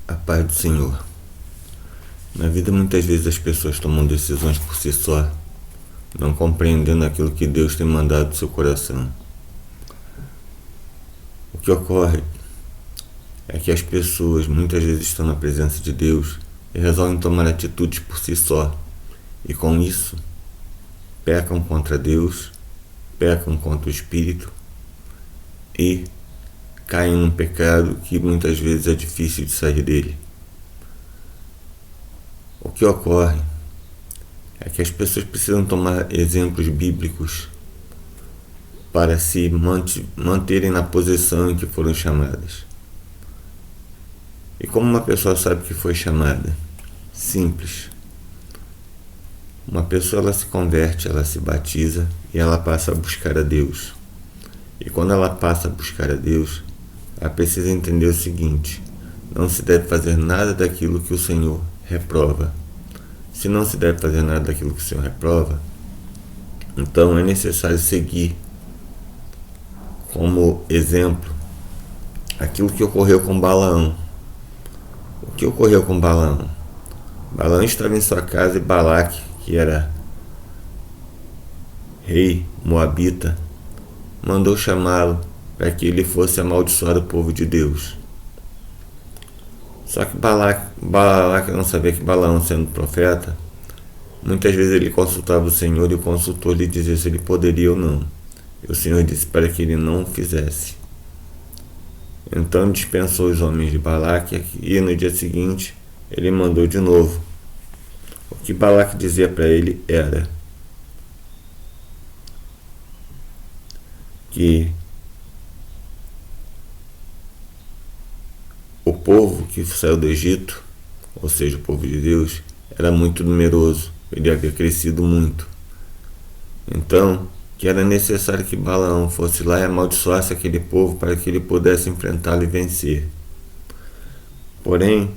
A paz do Senhor. Na vida, muitas vezes as pessoas tomam decisões por si só, não compreendendo aquilo que Deus tem mandado no seu coração. O que ocorre é que as pessoas muitas vezes estão na presença de Deus e resolvem tomar atitudes por si só, e com isso pecam contra Deus, pecam contra o Espírito e caem num pecado que muitas vezes é difícil de sair dele. O que ocorre é que as pessoas precisam tomar exemplos bíblicos para se manterem na posição em que foram chamadas. E como uma pessoa sabe que foi chamada? Simples. Uma pessoa, ela se converte, ela se batiza e ela passa a buscar a Deus. E quando ela passa a buscar a Deus, ela precisa entender o seguinte: não se deve fazer nada daquilo que o Senhor reprova. Se não se deve fazer nada daquilo que o Senhor reprova, então é necessário seguir como exemplo aquilo que ocorreu com Balaão. O que ocorreu com Balaão? Balaão estava em sua casa e Balaque, que era rei moabita, mandou chamá-lo para que ele fosse amaldiçoar o povo de Deus. Só que Balaque não sabia que Balaão, sendo profeta, muitas vezes ele consultava o Senhor e o consultor lhe dizia se ele poderia ou não. E o Senhor disse para que ele não o fizesse. Então dispensou os homens de Balaque e no dia seguinte ele mandou de novo. O que Balaque dizia para ele era que o povo que saiu do Egito, ou seja, o povo de Deus, era muito numeroso, ele havia crescido muito. Então, que era necessário que Balaão fosse lá e amaldiçoasse aquele povo para que ele pudesse enfrentá-lo e vencer. Porém,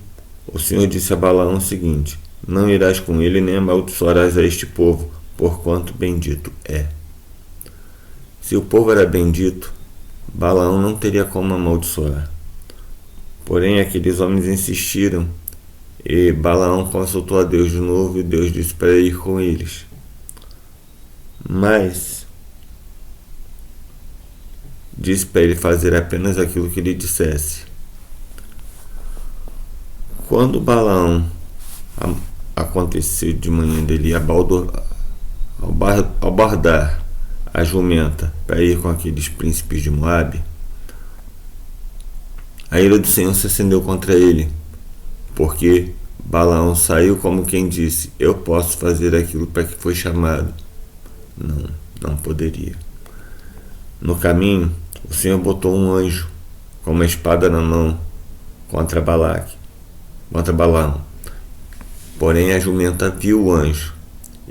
o Senhor disse a Balaão o seguinte: não irás com ele nem amaldiçoarás a este povo, porquanto bendito é. Se o povo era bendito, Balaão não teria como amaldiçoar. Porém, aqueles homens insistiram e Balaão consultou a Deus de novo e Deus disse para ir com eles. Mas disse para ele fazer apenas aquilo que ele dissesse. Quando Balaão aconteceu de manhã dele abordar a jumenta para ir com aqueles príncipes de Moabe, a ira do Senhor se acendeu contra ele, porque Balaão saiu como quem disse: eu posso fazer aquilo para que foi chamado. Não poderia. No caminho, o Senhor botou um anjo com uma espada na mão contra Balaão. Porém, a jumenta viu o anjo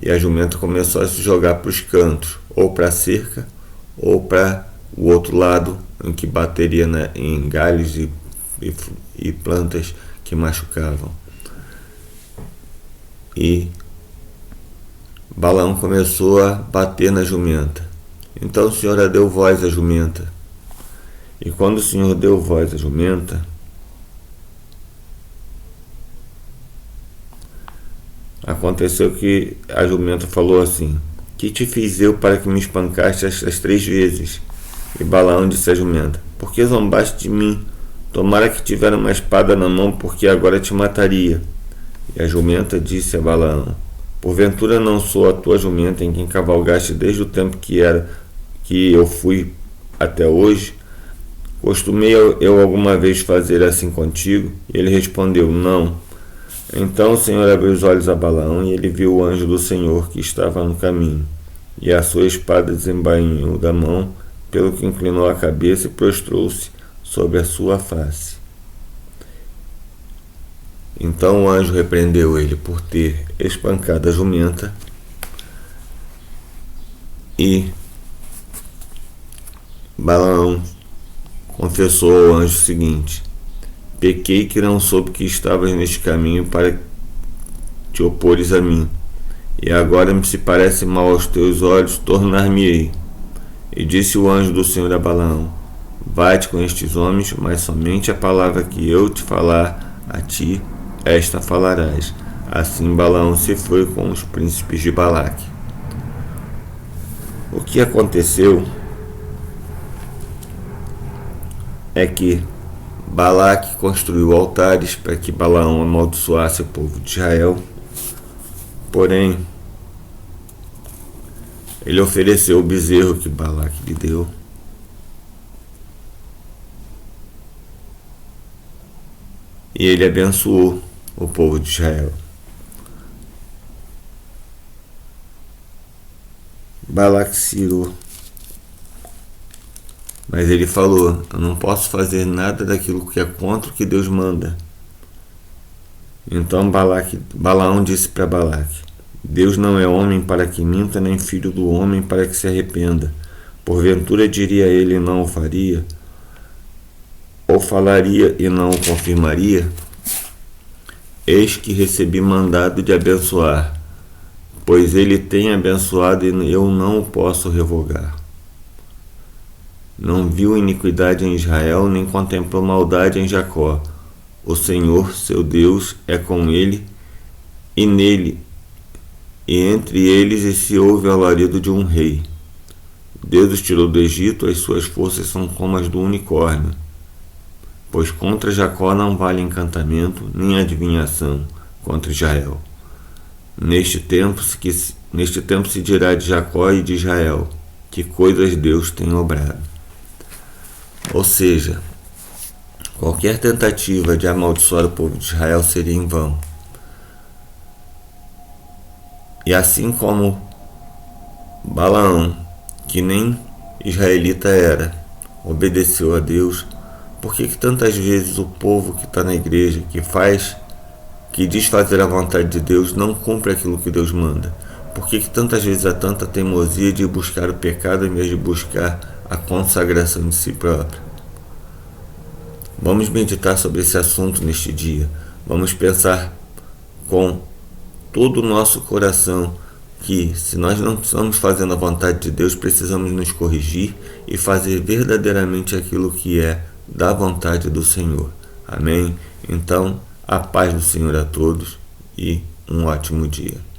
e a jumenta começou a se jogar para os cantos, ou para a cerca, ou para o outro lado, em que bateria em galhos e plantas que machucavam. E Balaão começou a bater na jumenta. Então o Senhor deu voz à jumenta. E quando o Senhor deu voz à jumenta, aconteceu que a jumenta falou assim: que te fiz eu para que me espancaste estas 3 vezes? E Balaão disse à jumenta: por que zombaste de mim? Tomara que tivera uma espada na mão, porque agora te mataria. E a jumenta disse a Balaão: porventura não sou a tua jumenta em quem cavalgaste desde o tempo que eu fui até hoje? Costumei eu alguma vez fazer assim contigo? E ele respondeu: não. Então o Senhor abriu os olhos a Balaão e ele viu o anjo do Senhor que estava no caminho, e a sua espada desembainhou da mão, pelo que inclinou a cabeça e prostrou-se sobre a sua face. Então o anjo repreendeu ele por ter espancado a jumenta e Balaão confessou ao anjo o seguinte: pequei que não soube que estavas neste caminho para te opores a mim, e agora me se parece mal aos teus olhos, tornar-me-ei. E disse o anjo do Senhor a Balaão: vai-te com estes homens, mas somente a palavra que eu te falar a ti esta falarás. Assim Balaão se foi com os príncipes de Balaque. O que aconteceu é que Balaque construiu altares para que Balaão amaldiçoasse o povo de Israel. Porém, ele ofereceu o bezerro que Balaque lhe deu. E ele abençoou o povo de Israel. Balaque cirou. Mas ele falou: eu não posso fazer nada daquilo que é contra o que Deus manda. Então Balaão disse para Balaque: Deus não é homem para que minta, nem filho do homem para que se arrependa. Porventura diria ele e não o faria? Ou falaria e não o confirmaria? Eis que recebi mandado de abençoar, pois ele tem abençoado e eu não o posso revogar. Não viu iniquidade em Israel, nem contemplou maldade em Jacó. O Senhor, seu Deus, é com ele, e nele, e entre eles se ouve o alarido de um rei. Deus os tirou do Egito, as suas forças são como as do unicórnio. Pois contra Jacó não vale encantamento, nem adivinhação contra Israel. Neste tempo se dirá de Jacó e de Israel, que coisas Deus tem obrado. Ou seja, qualquer tentativa de amaldiçoar o povo de Israel seria em vão. E assim como Balaão, que nem israelita era, obedeceu a Deus, por que tantas vezes o povo que está na igreja, que diz fazer a vontade de Deus, não cumpre aquilo que Deus manda? Por que tantas vezes há tanta teimosia de buscar o pecado em vez de buscar a consagração de si próprio? Vamos meditar sobre esse assunto neste dia. Vamos pensar com todo o nosso coração que, se nós não estamos fazendo a vontade de Deus, precisamos nos corrigir e fazer verdadeiramente aquilo que é da vontade do Senhor. Amém? Então, a paz do Senhor a todos e um ótimo dia.